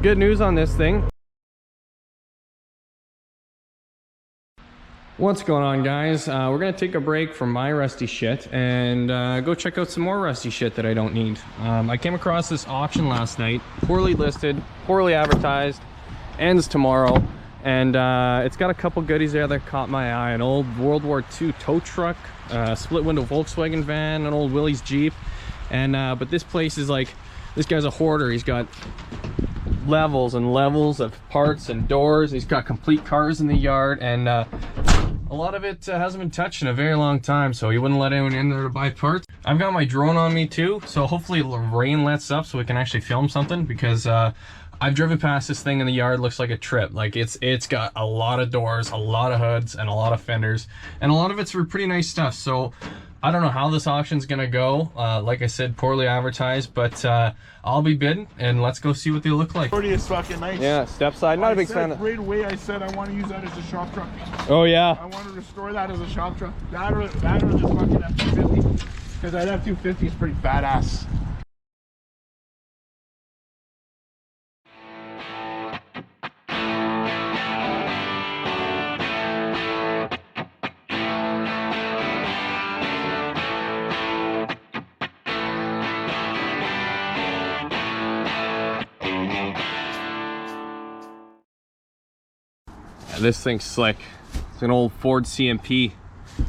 good news on this thing. What's going on, guys? We're gonna take a break from my rusty shit and go check out some more rusty shit that I don't need. I came across this auction last night, poorly listed, poorly advertised, ends tomorrow, and it's got a couple goodies there that caught my eye. An old World War II tow truck, split window Volkswagen van, an old Willys Jeep, and but this place is like, this guy's a hoarder. He's got levels and levels of parts and doors. He's got complete cars in the yard, and a lot of it hasn't been touched in a very long time, so he wouldn't let anyone in there to buy parts. I've got my drone on me too, so hopefully the rain lets up so we can actually film something, because I've driven past this thing in the yard. Looks like a trip. Like it's got a lot of doors, a lot of hoods, and a lot of fenders, and a lot of it's for pretty nice stuff. So I don't know how this auction's gonna go. Like I said, poorly advertised, but I'll be bidding, and let's go see what they look like. Pretty is fucking nice. Yeah, step side. Not a big fan of. Right away, I said I want to use that as a shop truck. Oh yeah. I want to restore that as a shop truck. That or just fucking F250, because that F250 is pretty badass. This thing's slick. It's an old Ford CMP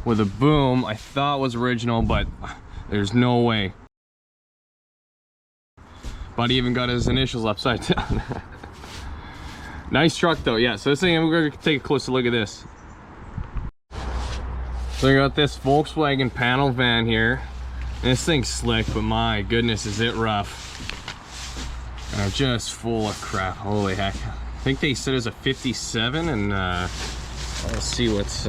with a boom. I thought was original, but there's no way. Buddy even got his initials upside down. Nice truck though. Yeah, so this thing, we're gonna take a closer look at this. So we got this Volkswagen panel van here. And this thing's slick, but my goodness, is it rough. Just full of crap. Holy heck. I think they said it was a 57, and let's see what's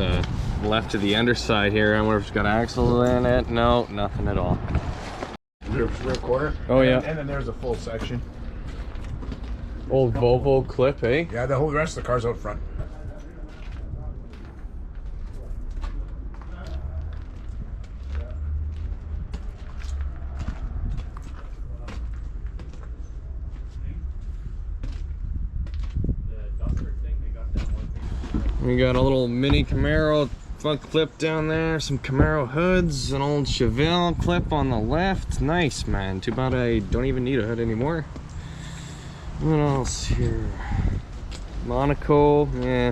left to the underside here. I wonder if it's got axles in it. No, nothing at all. Rear quarter. Oh yeah. And then there's a full section. Old Volvo clip, eh? Yeah, the whole rest of the car's out front. We got a little mini Camaro front clip down there, some Camaro hoods, an old Chevelle clip on the left. Nice, man. Too bad I don't even need a hood anymore. What else here? Monaco, yeah.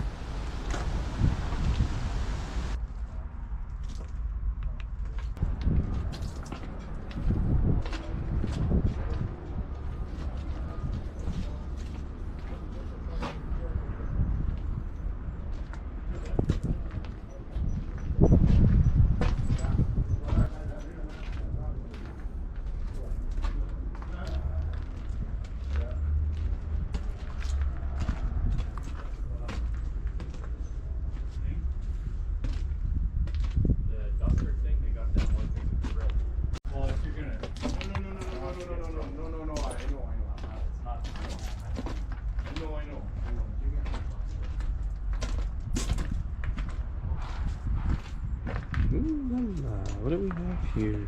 What do we have here?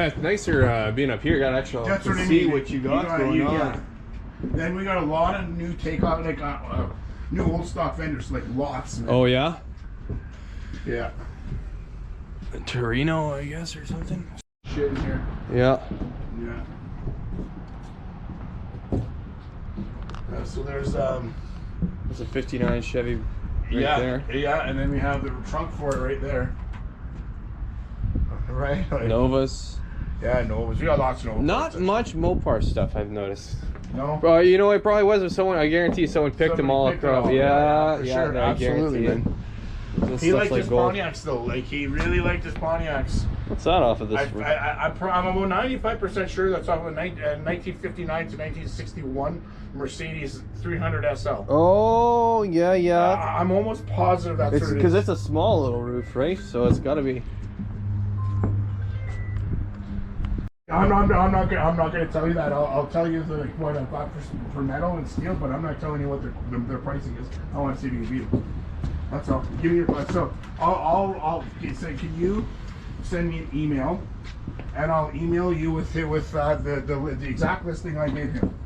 Yeah, it's nicer being up here. Got actual That's to what I see mean. what you got going on. Yeah. Then we got a lot of new takeout, like new old stock vendors, like lots. Man. Oh yeah. Yeah. Torino, I guess, or something. Shit in here. Yeah. Yeah. So there's It's a '59 Chevy. Right there. Yeah, and then we have the trunk for it right there. Right? Like, Novas. yeah, Novas. We got lots of Novas. Not much Mopar stuff, I've noticed. No? Bro, you know, it probably was if someone, I guarantee someone picked them all Somebody picked it up. all. Yeah, For yeah, sure. I Absolutely, guarantee it. man. This He stuff's liked like his gold. Pontiacs though. Like he really liked his Pontiacs. What's that off of this? I'm about 95% sure that's off of a 1959 to 1961 Mercedes 300 SL. Oh, yeah, yeah. I'm almost positive that's It's what it because is. it's a small little roof, right? So it's got to be. I'm not gonna tell you that. I'll tell you like what I bought for metal and steel, but I'm not telling you what their pricing is. I want to see if you can beat them. That's all. Give me your price. So I'll say, can you send me an email, and I'll email you with the exact listing I gave him.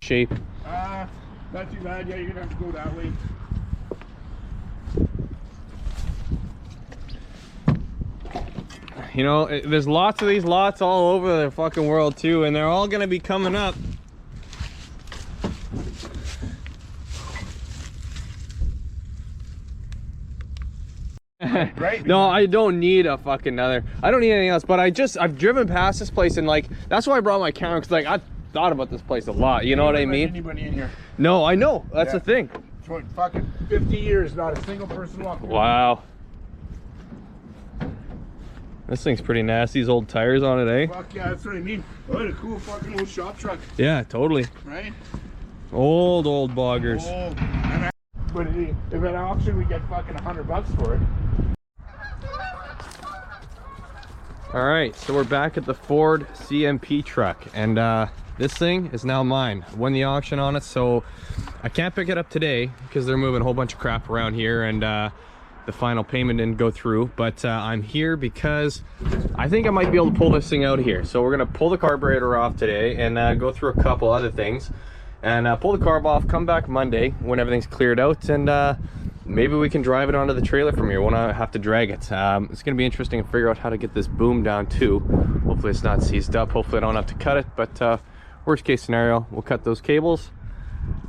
Shape. Not too bad. Yeah, you're gonna have to go that way. You know, there's lots of these lots all over the fucking world too, and they're all gonna be coming up. Right? No, I don't need a fucking other. I don't need anything else. But I've driven past this place and like that's why I brought my camera because like I thought about this place a lot. You know what I mean? Anybody in here? No, I know. That's the thing. For fucking 50 years, not a single person walked. Wow. This thing's pretty nasty. These old tires on it, eh? Fuck yeah, that's what I mean. What a cool fucking old shop truck, Yeah, totally. right? Old boggers. Old. But if at auction we get fucking $100 for it. All right, so we're back at the Ford CMP truck, and this thing is now mine. I won the auction on it, so I can't pick it up today because they're moving a whole bunch of crap around here, and the final payment didn't go through. But I'm here because I think I might be able to pull this thing out of here. So we're gonna pull the carburetor off today and go through a couple other things. and pull the carb off, come back Monday when everything's cleared out, and maybe we can drive it onto the trailer from here. Won't have to drag it. It's gonna be interesting to figure out how to get this boom down too. Hopefully it's not seized up. Hopefully I don't have to cut it, but worst case scenario, we'll cut those cables.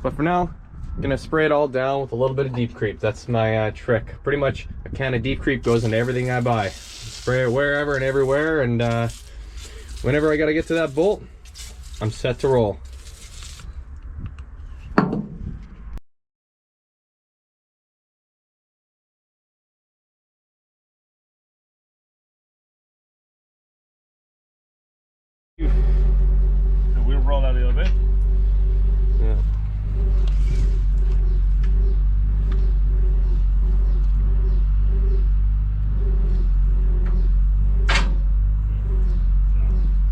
But for now, I'm gonna spray it all down with a little bit of deep creep. That's my trick. Pretty much a can of deep creep goes into everything I buy. Spray it wherever and everywhere, and whenever I gotta get to that bolt, I'm set to roll. The wheel roll out a little bit. Yeah.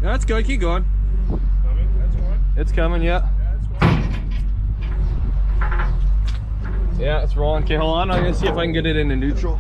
That's good. Keep going. Coming. That's one. It's coming. Yeah. Yeah, it's rolling. Okay, hold on. I'm gonna see if I can get it into neutral.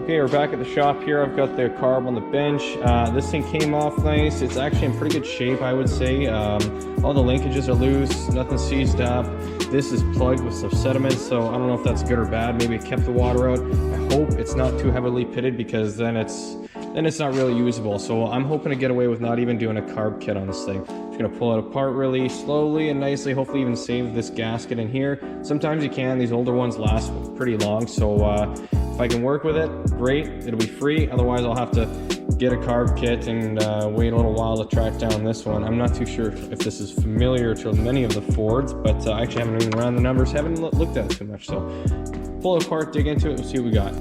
Okay, we're back at the shop here. I've got the carb on the bench. This thing came off nice. It's actually in pretty good shape, I would say. All the linkages are loose, nothing seized up. This is plugged with some sediment, so I don't know if that's good or bad. Maybe it kept the water out. I hope it's not too heavily pitted, because then it's not really usable. So I'm hoping to get away with not even doing a carb kit on this thing. Just gonna pull it apart really slowly and nicely, hopefully even save this gasket in here. Sometimes you can. These older ones last pretty long, so if I can work with it, great, it'll be free. Otherwise I'll have to get a carb kit and wait a little while to track down this one. I'm not too sure if this is familiar to many of the Fords, but I actually haven't even run the numbers, haven't looked at it too much. So pull it apart, dig into it, and see what we got.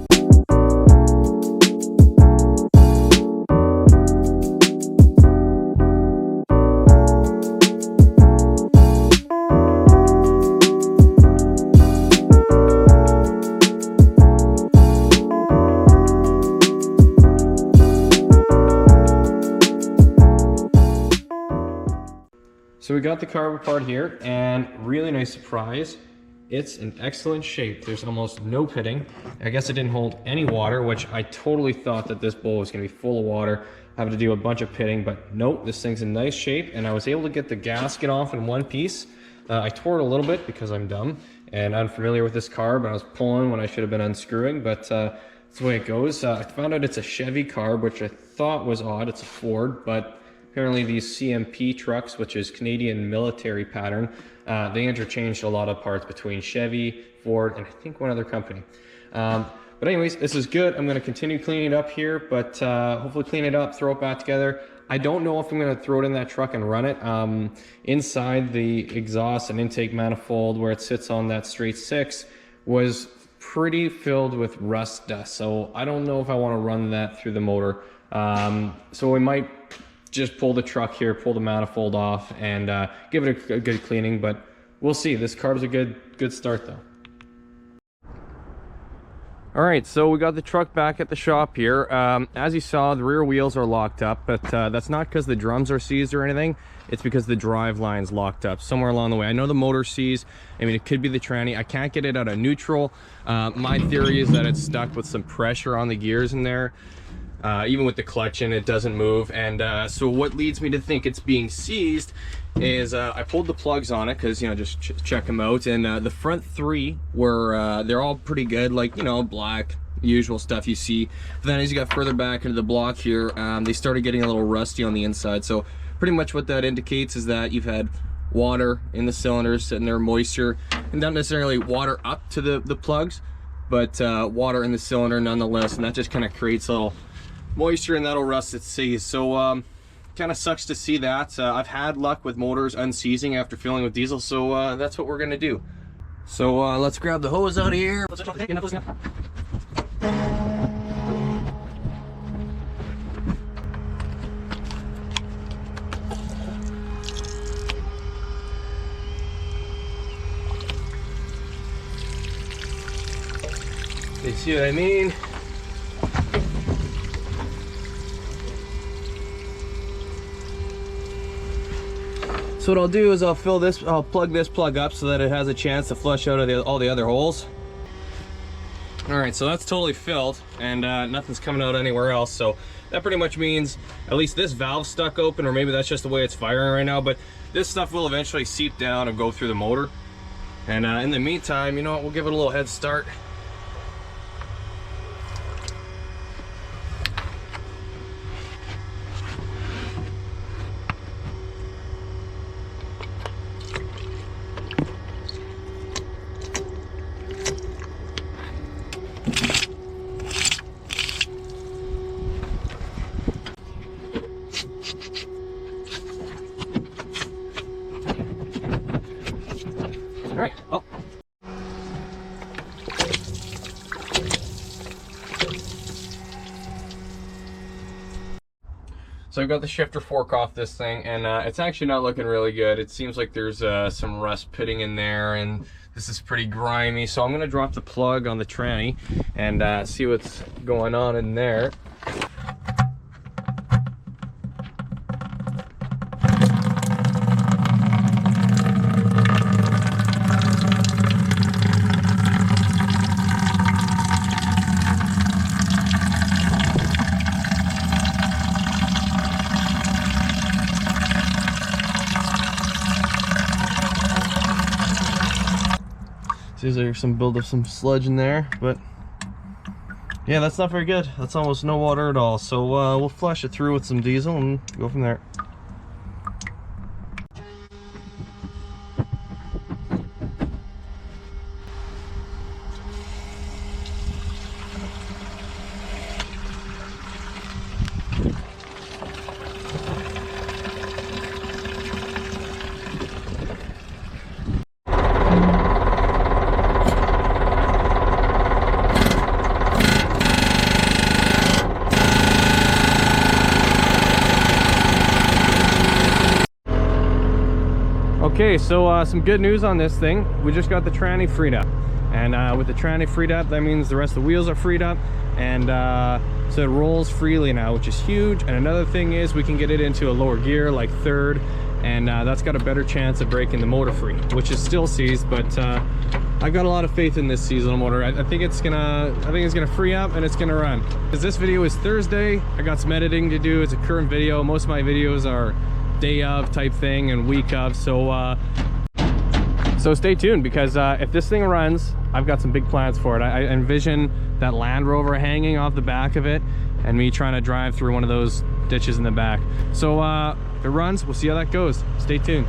So we got the carb apart here, and really nice surprise, it's in excellent shape. There's almost no pitting. I guess it didn't hold any water, which I totally thought that this bowl was gonna be full of water, having to do a bunch of pitting, but nope, this thing's in nice shape, and I was able to get the gasket off in one piece. I tore it a little bit because I'm dumb and unfamiliar with this carb, and I was pulling when I should have been unscrewing, but that's the way it goes. I found out it's a Chevy carb, which I thought was odd. It's a Ford, but apparently these CMP trucks, which is Canadian military pattern, they interchanged a lot of parts between Chevy, Ford, and I think one other company. But anyways, this is good. I'm gonna continue cleaning it up here, but hopefully clean it up, throw it back together. I don't know if I'm gonna throw it in that truck and run it. Inside the exhaust and intake manifold where it sits on that straight six was pretty filled with rust dust. So I don't know if I wanna run that through the motor. So we might just pull the truck here, pull the manifold off, and give it a good cleaning, but we'll see. This carb's a good start though. All right, so we got the truck back at the shop here. As you saw, the rear wheels are locked up, but that's not because the drums are seized or anything. It's because the drive line's locked up somewhere along the way. I know the motor seized. I mean, it could be the tranny. I can't get it out of neutral. My theory is that it's stuck with some pressure on the gears in there. Even with the clutch in, it doesn't move. And so what leads me to think it's being seized is I pulled the plugs on it because, you know, just check them out. And the front three were, they're all pretty good, like, you know, black, usual stuff you see. But then as you got further back into the block here, they started getting a little rusty on the inside. So pretty much what that indicates is that you've had water in the cylinders, sitting there, moisture, and not necessarily water up to the plugs, but water in the cylinder nonetheless. And that just kind of creates a little moisture, and that'll rust its seized. So kind of sucks to see that. I've had luck with motors unseizing after filling with diesel, so that's what we're gonna do. So let's grab the hose out of here. You see what I mean? So what I'll do is I'll plug this plug up so that it has a chance to flush out of all the other holes. All right, so that's totally filled, and nothing's coming out anywhere else. So that pretty much means at least this valve's stuck open, or maybe that's just the way it's firing right now, but this stuff will eventually seep down and go through the motor. And in the meantime, you know what, we'll give it a little head start. All right. Oh. So I've got the shifter fork off this thing, and it's actually not looking really good. It seems like there's some rust pitting in there, and this is pretty grimy. So I'm gonna drop the plug on the tranny and see what's going on in there. Seems like there's some build of some sludge in there, but yeah, that's not very good. That's almost no water at all. So we'll flush it through with some diesel and go from there. Okay, so some good news on this thing. We just got the tranny freed up, and with the tranny freed up, that means the rest of the wheels are freed up, and so it rolls freely now, which is huge. And another thing is we can get it into a lower gear, like third, and that's got a better chance of breaking the motor free, which is still seized, but I've got a lot of faith in this seasonal motor. I think it's gonna free up and it's gonna run. Because this video is Thursday, I got some editing to do. It's a current video. Most of my videos are day of type thing and week of, so stay tuned, because if this thing runs, I've got some big plans for it. I envision that Land Rover hanging off the back of it and me trying to drive through one of those ditches in the back. So if it runs, we'll see how that goes. Stay tuned.